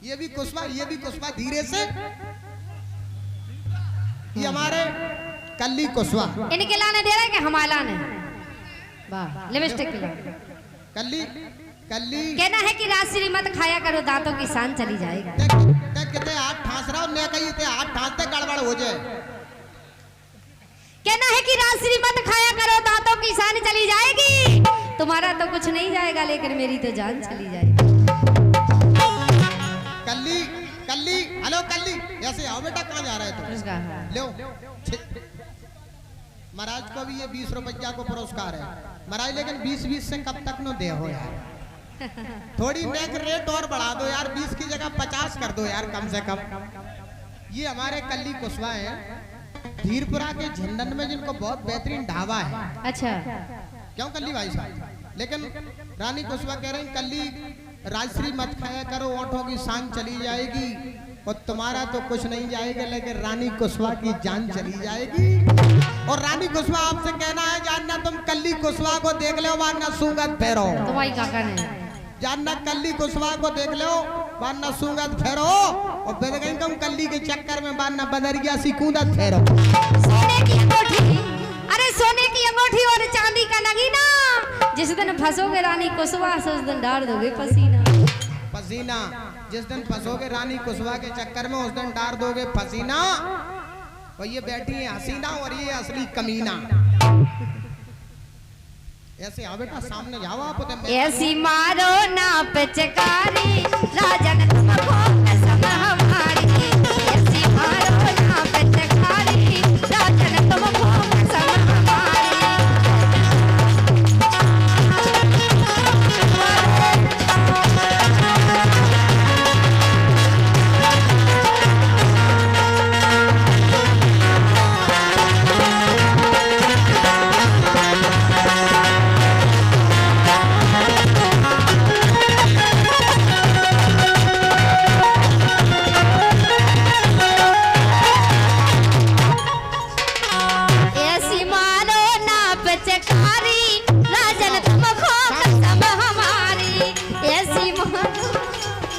ये भी कुशवा धीरे से। ये हमारे कल्ली कुशवा। इनके लाने दे रहे कि हमारे लाने? वाह, लिपस्टिक कल्ली कल्ली कहना है कि राजश्री मत खाया करो, दांतों की शान चली जाएगी। कितने हाथ ठास रहा हूं मैं, कहीं ते हाथ ठासते गड़बड़ हो जाए। कहना है कि राजश्री मत खाया करो, दांतों की शान चली जाएगी। तुम्हारा तो कुछ नहीं जाएगा, लेकिन मेरी तो जान चली जाएगी। कल्ली कल्ली, हेलो कल्ली, ऐसे आओ बेटा, कहाँ जा रहा है तू? लो महाराज को भी ये 20 रुपया को पुरस्कार है महाराज, लेकिन 20-20 से कब तक न दे हो यार, थोड़ी नेक रेट और बढ़ा दो यार, 20 की जगह 50 कर दो यार कम से कम। ये हमारे कल्ली कुशवा है धीरपुरा के झंडन में, जिनको बहुत बेहतरीन ढाबा है। अच्छा, क्यों कल्ली भाई साहब? लेकिन रानी कुशवा कह रहे हैं कल्ली राजश्री मत खाया करो, ओंठों की शान चली जाएगी, और तुम्हारा तो कुछ नहीं जाएगा, लेकिन रानी कुशवा की जान चली जाएगी। और रानी कुशवा आपसे कहना है, जानना तुम कल्ली कुशवा को देख लो, वरना सूंगत फेरो। तुम्हारी काका ने जानना कल्ली कुशवा को देख लो, वरना सूंगत फेरो, और फिर कहीं तुम कल्ली के चक्कर में वरना बदरिया सी कूदत फेरो। सोने की अंगूठी, अरे सोने की अंगूठी और चांदी का नगीना, जिस दिन फंसोगे रानी कुशवा से, उस दिन डाल दोगे पसीना। पसीना, जिस दिन फंसोगे रानी कुशवा के चक्कर में, उस दिन डार दोगे पसीना। और ये बैठी है हसीना, और ये असली कमीना। ऐसे आओ बेटा, सामने जाओ आप। ऐसी मारो ना पिचकारी, राजन तुमको कसम हमारी। ऐसी मारो ना पिचकारी, राजन तुमको कसम हमारी।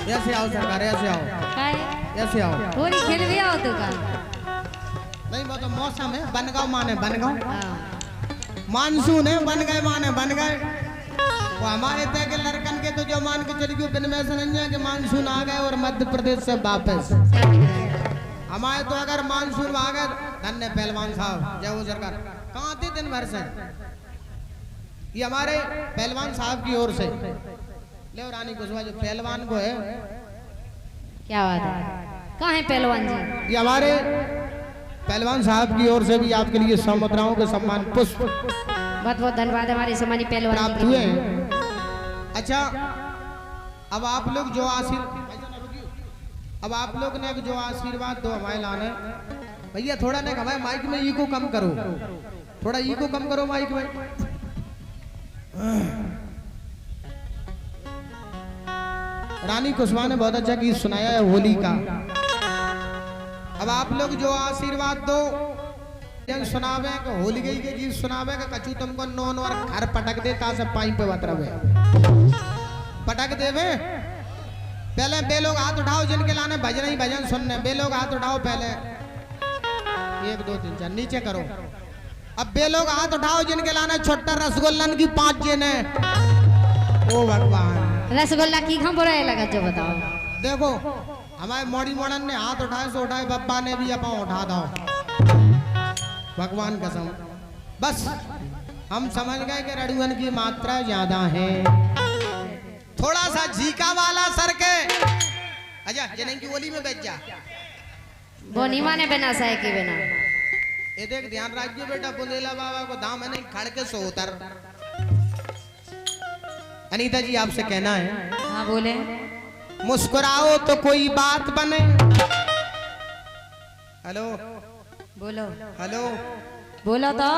ऐसे आओ सरकार, ऐसे आओ, ऐसे आओ, थोड़ी खेल भी आओ तो का नहीं, वो तो मौसम है, बन गाओ माने बन गाओ, मानसून है, बन गए माने बन गए। वो हमारे तय के लड़कन के तो जो मान के चली गई बिन में से नहीं है कि मानसून आ गए और मध्य प्रदेश से वापस। हमारे तो अगर मानसून आ गए, धन्य पहलवान साहब, जय हो सरकार। कहाँ थे दिन भर से? ये हमारे पहलवान साहब की ओर से ले रानी कुशवा, जो पहलवान को है। क्या बात है, कहाँ है पहलवान जी? ये हमारे पहलवान साहब की ओर से भी आपके लिए 100 मुद्राओं के सम्मान पुष्प बहुत बहुत धन्यवाद हमारे सम्मानित पहलवान प्राप्त हुए। अच्छा, अब आप लोग जो ने जो आशीर्वाद दो हमारे लाने, भैया थोड़ा ने हमारे माइक में इको कम करो, थोड़ा इको कम करो माइक में। रानी कुशवा ने बहुत अच्छा गीत सुनाया है होली का। अब आप लोग जो आशीर्वाद दो, सुनावे होली गई के गीत सुनावे का, कचू तुमको नोन और घर पटक दे, ता से पाई पे बतरवे पटक देवे। पहले बे लोग हाथ उठाओ, जिनके लाने भजन ही भजन सुनने, बे लोग हाथ उठाओ पहले, 1 2 3 4 नीचे करो। अब बे लोग हाथ उठाओ, जिनके लाने छोटा रसगुल्लन की 5 जेने। ओ भगवान, रसगुल्ला की हम बुरा लगा जो बताओ। देखो हमारे मोड़ी मोड़न ने हाथ उठाए सो उठाए, बब्बा ने भी अपा उठा दो, भगवान कसम। बस हम समझ गए कि रड़ुअन की मात्रा ज्यादा है, थोड़ा सा झीका वाला सर के। अच्छा जिन्हें की ओली में बैठ जा, वो नहीं माने बिना सहे के बिना। ये देख ध्यान रखिए बेटा, बुंदेला बाबा को दाम है नहीं, खड़ के सो उतर। अनीता जी आपसे कहना है। हाँ बोले। मुस्कुराओ तो कोई बात बने। हेलो बोलो, हेलो बोलो तो।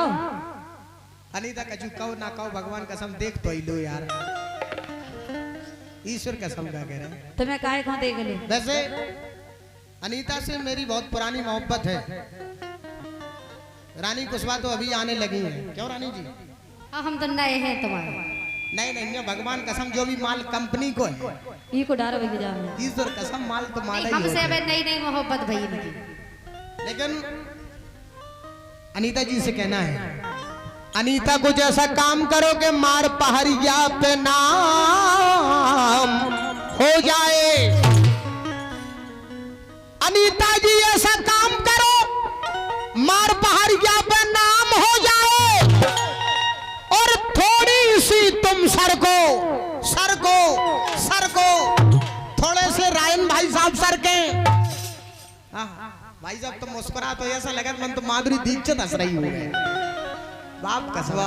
अनीता कछु कहो ना कहो, भगवान कसम देख तो ही लो यार, ईश्वर कसम का कह रहे हैं। तुम्हें काहे को देख ले? वैसे अनीता से मेरी बहुत पुरानी मोहब्बत है। रानी कुशवा तो अभी आने लगी है, क्यों रानी जी? हाँ हम तो नए हैं तुम्हारे। नहीं नहीं ये भगवान कसम जो भी माल कंपनी को है ई को डार भई जा में ईश्वर कसम माल तो माल ही हमसे होता अब है। नई नई मोहब्बत भई इनकी। लेकिन अनीता जी से कहना है, अनीता कुछ ऐसा काम करो कि मार पहाड़िया पे नाम हो जाए। अनीता जी ऐसा काम करो मार पहाड़िया पे नाम हो जाए और थोड़ी सी तुम सर को थोड़े से रायन भाई साहब सर के। भाई साहब तो मुस्कुरा तो ऐसा लगा मन तो माधुरी दीक्षित हंस रही हूँ बाप कसवा।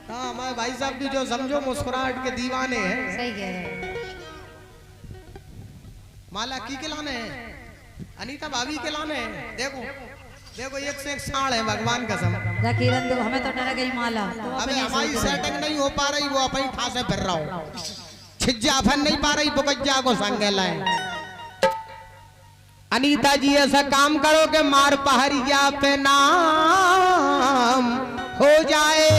हाँ हमारे भाई साहब भी जो समझो मुस्कुराहट के दीवाने हैं। सही कह रहे हैं। माला की के लाने हैं, अनीता भाभी के लाने हैं। देखो देखो एक से एक साड़ है भगवान कसम। किरण तो हमें तो डर गई माला तो अबे हमारी सेटिंग नहीं हो पा रही, वो अपनी ठासे फिर रहा हूँ। छिज्जा फन नहीं पा रही, बुकज्जा को संगे लाए। अनीता जी ऐसा काम करो कि मार पहाड़िया पे नाम हो जाए।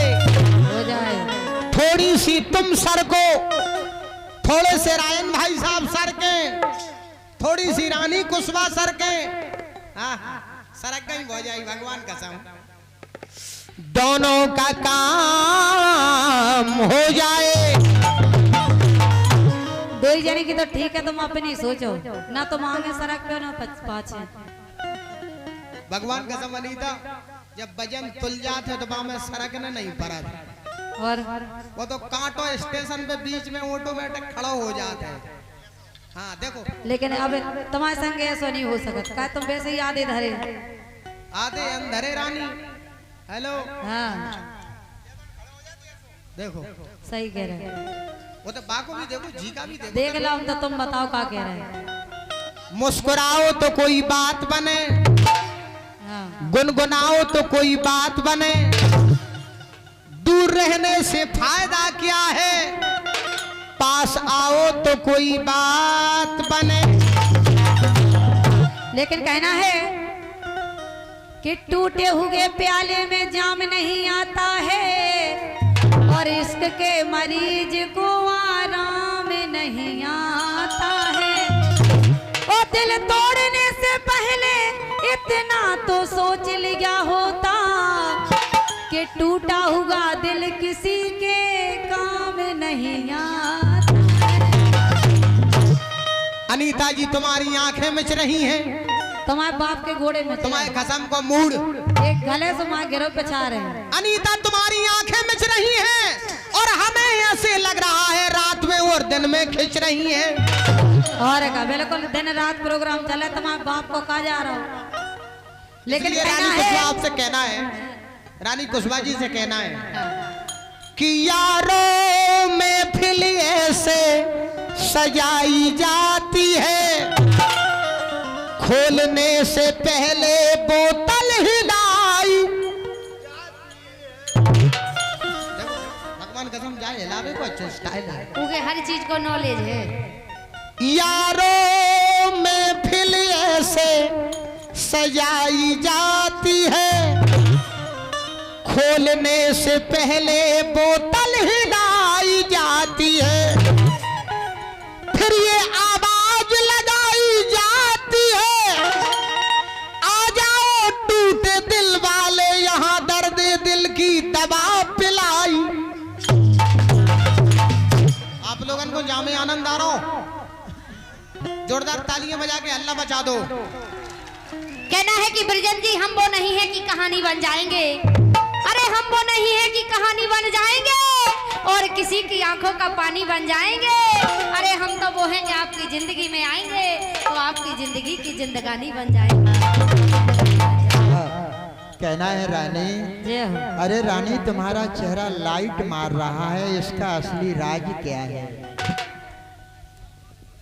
थोड़ी सी तुम सर को, थोड़े से रायन भाई साहब सर के, थोड़ी सी रानी कुशवा सर के। सरक गई हो जाए भगवान कसम। दोनों का काम हो जाए। दो ही जने की तो ठीक है, तुम अपनी सोचो ना, तुम आगे सड़क पे ना पाछे। भगवान कसम अनीता जब वजन तुल जाते तो में सड़कने नहीं पड़ा और वो तो कांटो स्टेशन पे बीच में ऑटोमेटिक खड़ा हो जाता है। हाँ देखो लेकिन अब तुम्हारे संग ऐसा नहीं हो सकता, क्या तुम वैसे ही आधे धरे आधे अंधेरे रानी। हेलो हाँ देखो सही कह रहे हैं। वो तो बाको भी देखो, जी का भी देखो। देख लो तो तुम बताओ क्या कह रहे हैं। मुस्कुराओ तो कोई बात बने, हाँ। गुनगुनाओ तो कोई बात बने। दूर रहने से फायदा क्या है, पास आओ तो कोई बात बने। लेकिन कहना है कि टूटे हुए प्याले में जाम नहीं आता है और इश्क के मरीज को आराम नहीं आता है। ओ दिल तोड़ने से पहले इतना तो सोच लिया होता कि टूटा हुआ दिल किसी के काम नहीं आता। अनीता जी तुम्हारी आंखें मिच रही हैं, तुम्हारे बाप के घोड़े में तुम्हारे कसम को मूड एक गले से मां गिरो पे छा रहे हैं। अनीता तुम्हारी आंखें मिच रही हैं और हमें ऐसे लग रहा है रात में और दिन में खिंच रही हैं। और का बिल्कुल दिन रात प्रोग्राम चले, तुम्हारे बाप को कहा जा रहा हो। लेकिन रानी कुशवा आपसे कहना है, रानी कुशवा जी से कहना है कि यारों में फिर ऐसे सजाई जाती है, खोलने से पहले बोतल हिलाई। भगवान कसम जाए हिलावे को अच्छा स्टाइल है, उनके हर चीज को नॉलेज है। यारों में फिर ऐसे सजाई जाती है, खोलने से पहले बोतल हिलाई जाती है, फिर ये आवाज लगाई जाती है, आ जाओ टूटे दिल वाले यहाँ दर्द दिल की दवा पिलाई। आप लोगन को जामे आनंद आ रहा हो, जोरदार तालियां बजा के हल्ला मचा दो। कहना है कि ब्रजन जी हम वो नहीं है कि कहानी बन जाएंगे, अरे हम वो नहीं है कि कहानी बन जाएंगे और किसी की आंखों का पानी बन जाएंगे। अरे हम तो वो हैं जो आपकी जिंदगी में आएंगे तो आपकी जिंदगी की जिंदगानी बन जाएंगे। कहना है रानी, जय हो। अरे रानी तुम्हारा चेहरा लाइट मार रहा है, इसका असली राज क्या है?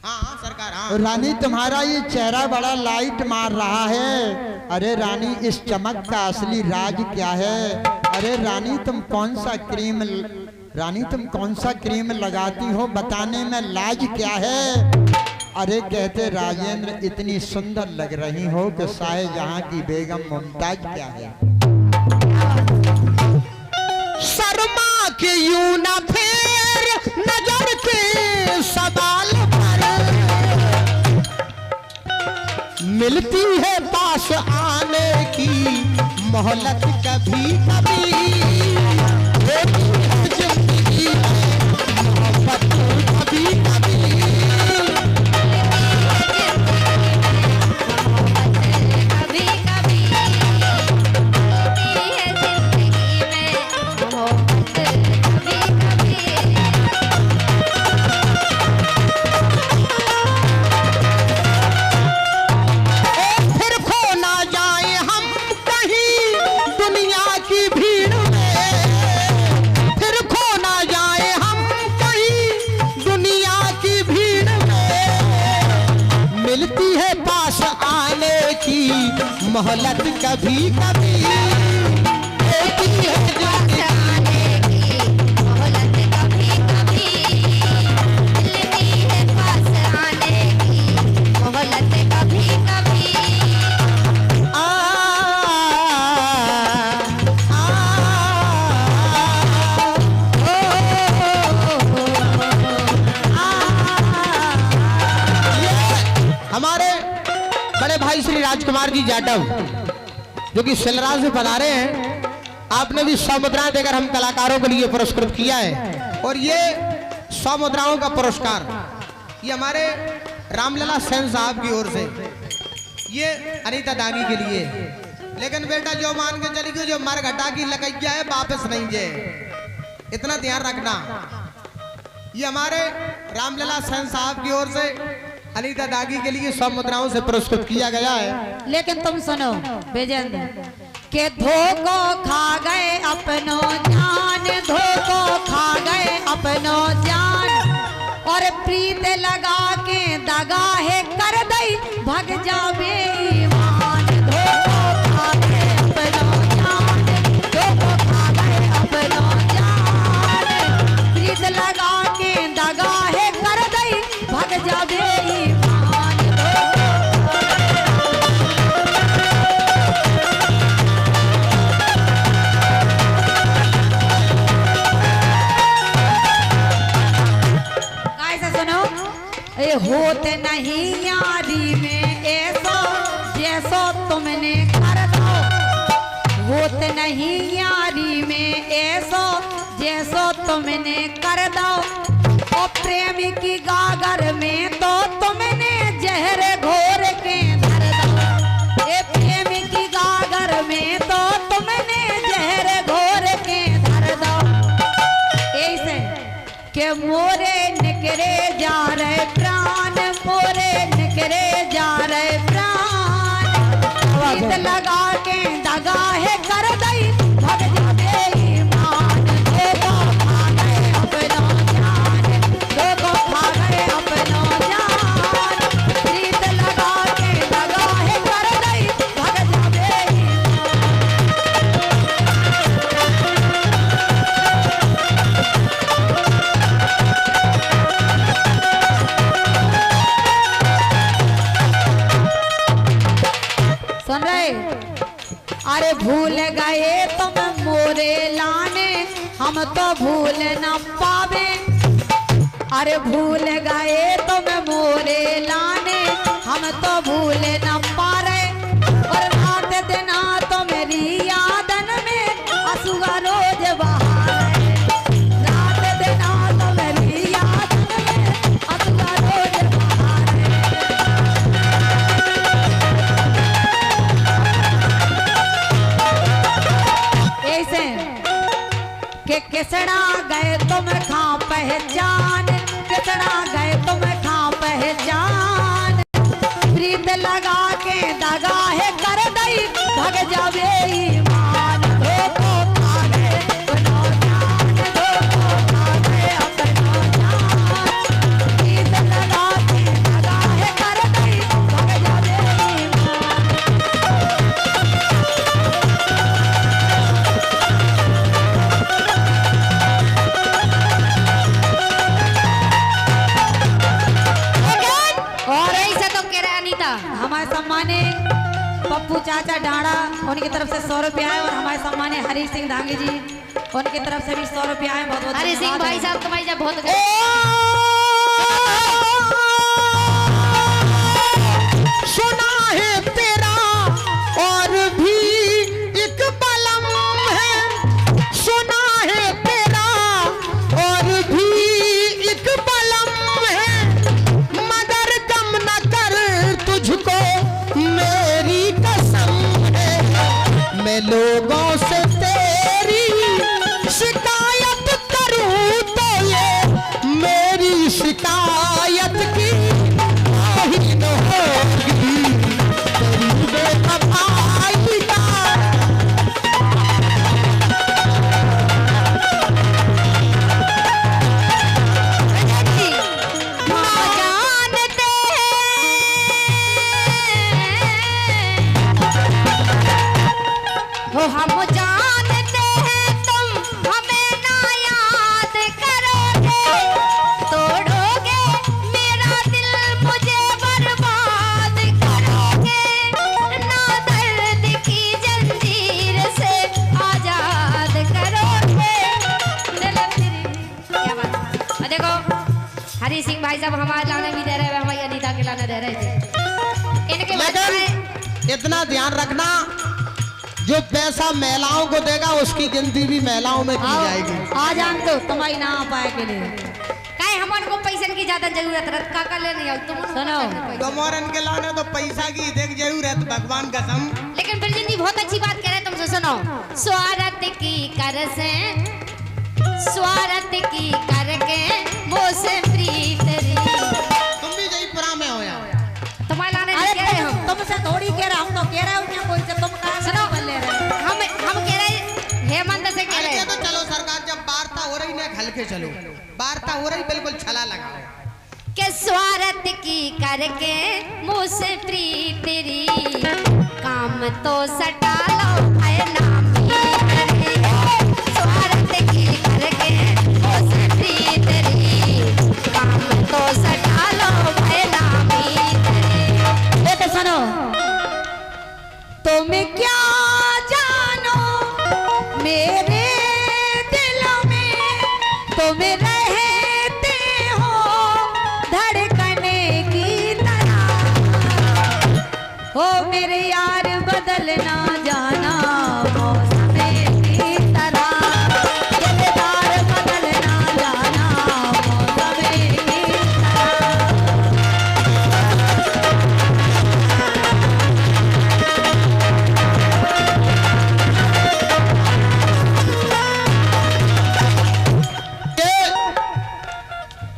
हाँ सरकार हाँ। रानी तुम्हारा ये चेहरा बड़ा लाइट मार रहा है, अरे रानी इस चमक का असली राज क्या है? अरे रानी तुम कौन सा क्रीम लगाती हो, बताने में लाज क्या है? अरे कहते राजेंद्र इतनी सुंदर लग रही हो कि शाहजहां की बेगम मुमताज क्या है? शर्मा के यूं न फेर नजर के सवाल पर मिलती है पास आने की मोहलत कभी कभी होती है जिंदगी में मोहब्बत कभी कभी कभी कभी होती है जिंदगी में मोहब्बत कभी कभी। फिर खो ना जाए हम कहीं दुनिया की भीड़ में फिर खो ना जाए हम कहीं दुनिया की भीड़ में मिलती है पास आने की मोहलत कभी कभी होती है जिंदगी आने की मोहलत कभी कभी मिलती है पास आने की मोहलत कभी कभी। आ, आ, ये हमारे बड़े भाई श्री राजकुमार जी जाटव जो कि सिलराज से पधारे हैं। आपने भी 100 मुद्राएं देकर हम कलाकारों के लिए पुरस्कृत किया है और ये 100 मुद्राओं का पुरस्कार ये हमारे रामलला सेन साहब की ओर से ये अनीता दागी के लिए। लेकिन बेटा जो मान के चली गई जो मर घटा की लकैया है वापस नहीं जे, इतना ध्यान रखना। ये हमारे रामलला सेन साहब की ओर से अनीता दागी के लिए 100 मुद्राओं से पुरस्कृत किया गया है। लेकिन तुम सुनो बेजेंद्र के धोखो खा गए अपनो जान, धोखो खा गए अपनो जान और प्रीत लगा के दगा है कर दई भग जावे ईमान। धोखो खा गए अपनो जान, धोखो खा गए अपनो जान प्रीत लगा के दगा है कर दई भग जावे ईमान। होते नहीं यारी में ऐसो जैसो तुमने कर दो, होते नहीं यारी में ऐसो जैसो तुमने कर दो और प्रेम की गागर में तो तुमने जहर घोर के धर दो। ए प्रेम की गागर में तो तुमने जहर घोर के धर दो। ऐसे के मोरे निकरे जा रहे प्राण, मोरे निकरे जा रहे प्राण गीत लगा के दगा है कर दई भग जावे ईमान। धोखो खा गए अपनो जान, धोखो खा गए अपनो जान गीत लगा के दगा है कर दई भग जावे सुन रहे। अरे भूल गए तुम मोरे लाने हम तो भूल न पावे, अरे भूल गए तुम मोरे लाने हम तो भूल न पारे और रात दिना तो मेरी यादन में असुआ रोज बहारे, रात दिना तो मेरी यादन में असुआ रोज बहारे। ऐसे के किसड़ा गए तुम खा पहचान, किसड़ा गए तुम खा पहचान प्रीत लगा के दगा है कर दई भग जावे ईमान। धोखो खा गए अपनो जान, धोखो खा गए अपनो जान प्रीत लगा के दगा है कर दई भग जावे ईमान। और ऐसा तो कह रहा अनीता हमारे सम्माने पप्पू चाचा डाड़ा उनकी तरफ से 100 रुपया है और हमारे सम्माने हरी सिंह धांगी जी उनकी तरफ से भी 100 रुपया है। बहुत बहुत हरि सिंह भाई साहब तुम्हारी जब बहुत सुना है तेरा और भी एक बलम है, सुना है तेरा और भी एक बलम है, मगर कम न कर तुझको मेरी कसम है, मैं लोगों से तेरी शिकायत करूं तो ये मेरी शिकायत की तौहीन होगी, तेरी बेवफाई का जानते हो, हम जानते हैं तुम हमें ना याद करोगे, तोड़ोगे मेरा दिल मुझे बर्बाद करोगे, ना दर्द की जंजीर से आजाद करोगे। क्या बात है। देखो हरि सिंह भाई साहब हमारे लाने भी दे रहे हैं, हमारी अनीता के लाने दे रहे थे। इनके मगर इतना ध्यान रखना, जो पैसा महिलाओं को देगा उसकी गिनती भी महिलाओं में की जाएगी। आ जान तो तुम्हारी ना आ पाए के लिए काहे हमारे को पैसे की ज्यादा जरूरत रत का कर लेने आओ तुम सुनो। तुमोरन के लाने तो पैसा की देख जरूरत भगवान कसम। लेकिन बिरजन जी बहुत अच्छी बात कह रहे हैं, तुमसे सुनो। स्वार्थ की कर से स्वार्थ की करके मुझसे प्रीत री, तुम भी जयपुरा में हो यार। तुम्हारे लाने अरे कह रहे हम तुमसे थोड़ी कह रहा हूँ, तो कह रहा हूँ क्या कोई से तुम कहा सुनो। बोल ले रहे हो? हम कह रहे हेमंत से कह रहे ये तो चलो सरकार, जब वार्ता हो रही ना हल्के चलो, वार्ता हो रही बिल्कुल छला लगाओ। कि स्वार्थ की करके मुझसे प्रीत री, काम तो सटा लो है नामी रे, स्वार्थ की करके मुझसे प्रीत री, काम तो सटा लो है नामी रे। ये तो सुनो, तुम क्या जानो मेरे दिल में, तुम रहते हो धड़कने की तरह, हो मेरे यार बदल ना जाना मौसम की तरह, किरदार बदल ना जाना मौसम की ये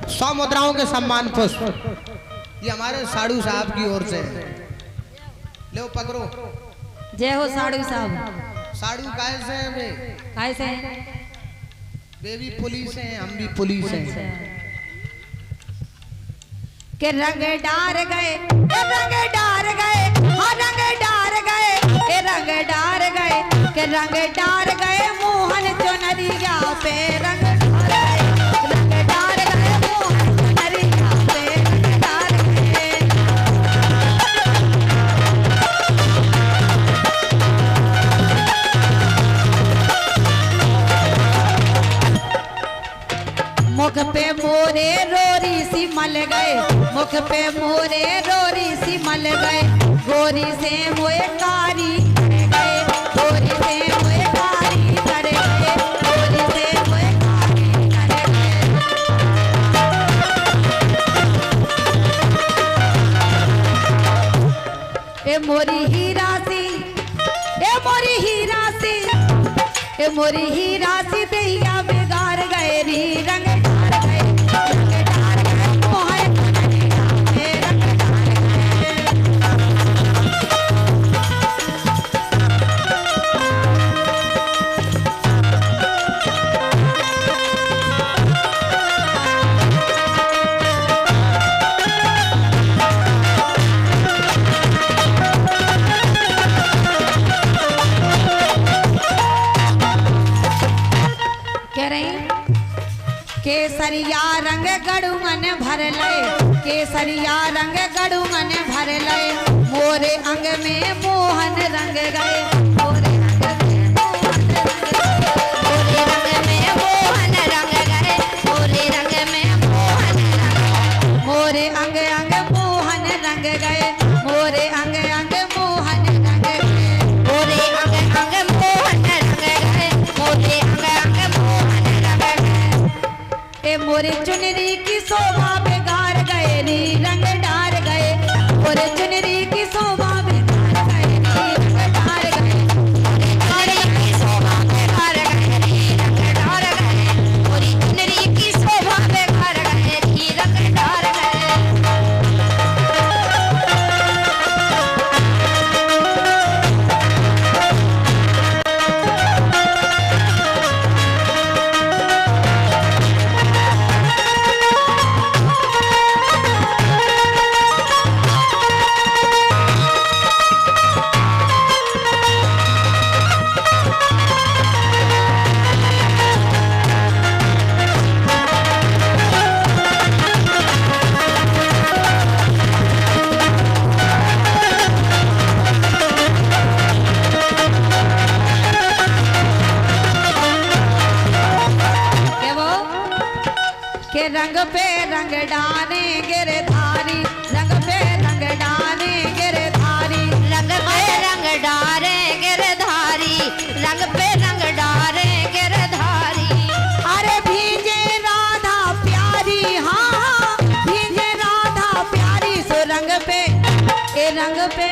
100 मुद्राओं के सम्मान पुष्प ये हमारे साड़ू साहब की ओर से है। लो पकड़ो। जय हो साड़ू साहब। साड़ू कैसे हैं वे? कैसे हैं? वे भी पुलिस हैं, हम भी पुलिस हैं। के रंग डार गए, के रंग डार गए, हाँ रंग डार गए, के रंग डार गए, के रंग डार गए मोहन चुनरिया पे, रंग डार गए मोहन चुनरिया पे, रंग डार गए। मुख पे मोरे रोरी सी मल गए, मुख पे मोरे रोरी सी मल गए, गोरी से मोए कारी कर गए, गोरी से मोए कारी कर गए, गोरी से मोए कारी कर गए। ए मोरी हीरा सी, ए मोरी हीरा सी, ए मोरी हीरा सी दैया बिगाड़ गए री, रंग डार गए, रंग डार गए मोहन चुनरिया पे, रंग डार गए। कह रही केसरिया रंग गड़ुमन भर लय, केसरिया रंग गड़ुमन भर लय, मोरे अंग में मोहन रंग गए, मोरे अंग में मोहन रंग गए, मोरे रंग गए मोरे अंग अंग मोहन रंग गए मोरे अंग अंग मोहन रंग गए मोरे अंग अंग मोहन रंग गए ए मोरे चुनरी की शोभा बिगाड़ गए नी रंग डार गए मोरे चुनरी की शोभा बिगाड़ गए नी रंग डार गए मोरे की शोभा बेकार गए री रंग डार गए मोरी चुनरी की शोभा बेकार गए री रंग डार गए के वो के रंग पे रंग डाले गिरधारी रंग पे रंग डाले गिरधारी रंग पे रंग डारे गिरधारी रंग पे रंग डारे गिरधारी अरे भीजे राधा प्यारी हाँ हाँ भीजे राधा प्यारी सो रंग पे के रंग पे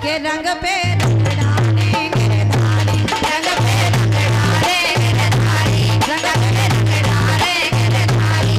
के रंग पे रंग डाले गिरधारी रंग पे रंग डारे गिरधारी रंग पे रंग डारे गिरधारी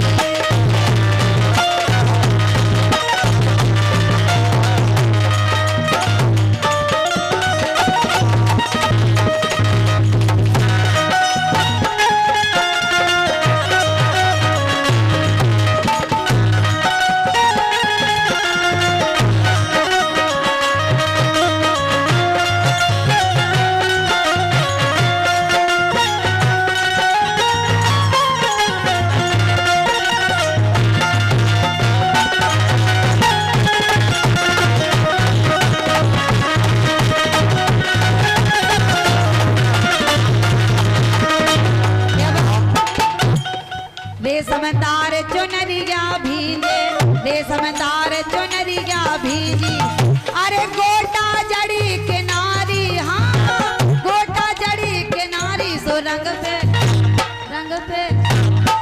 रेशमदार चुनरिया भीजे रेशमदार चुनरिया भीजी अरे गोटा जड़ी किनारी हाँ गोटा जड़ी किनारी सो रंग पे रंग पे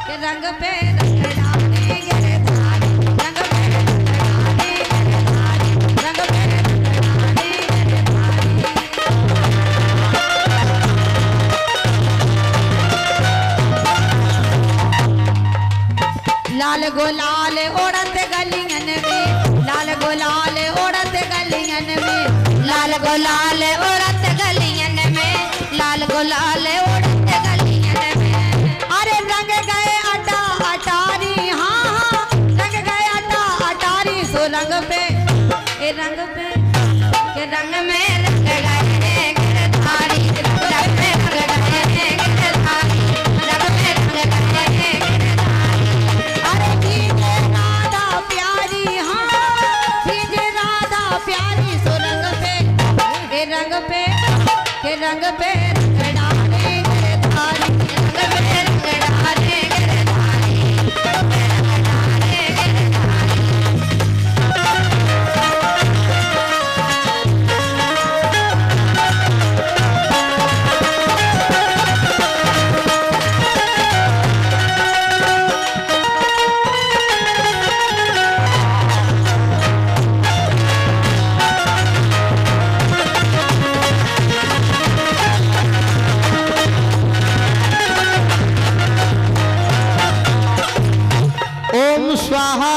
के रंग पे रंग डाले गिरधारी रंग पे रंग डाले गिरधारी रंग पे रंग डाले गिरधारी लाल गुलाल उड़त गलियन में लाल गुलाल उड़त गलियन में लाल गुलाल उड़त गलियन में लाल गुलाल उड़त गलियन में अरे रंग गए अटा अटारी हाँ हाँ रंग गए अटा अटारी सो रंग पे ए रंग पे के रंग में रंग गए गिरधारी रंग पे रंग गए गिरधारी रंग पे रंग गए गिरधारी अरे भीजे राधा प्यारी हाँ भीजे राधा प्यारी सो रंग पे ए रंग पे के रंग पे रंग डाले गिरधारी रंग पे रंग डारे गिरधारी रंग पे रंग डारे गिरधारी ओम स्वाहा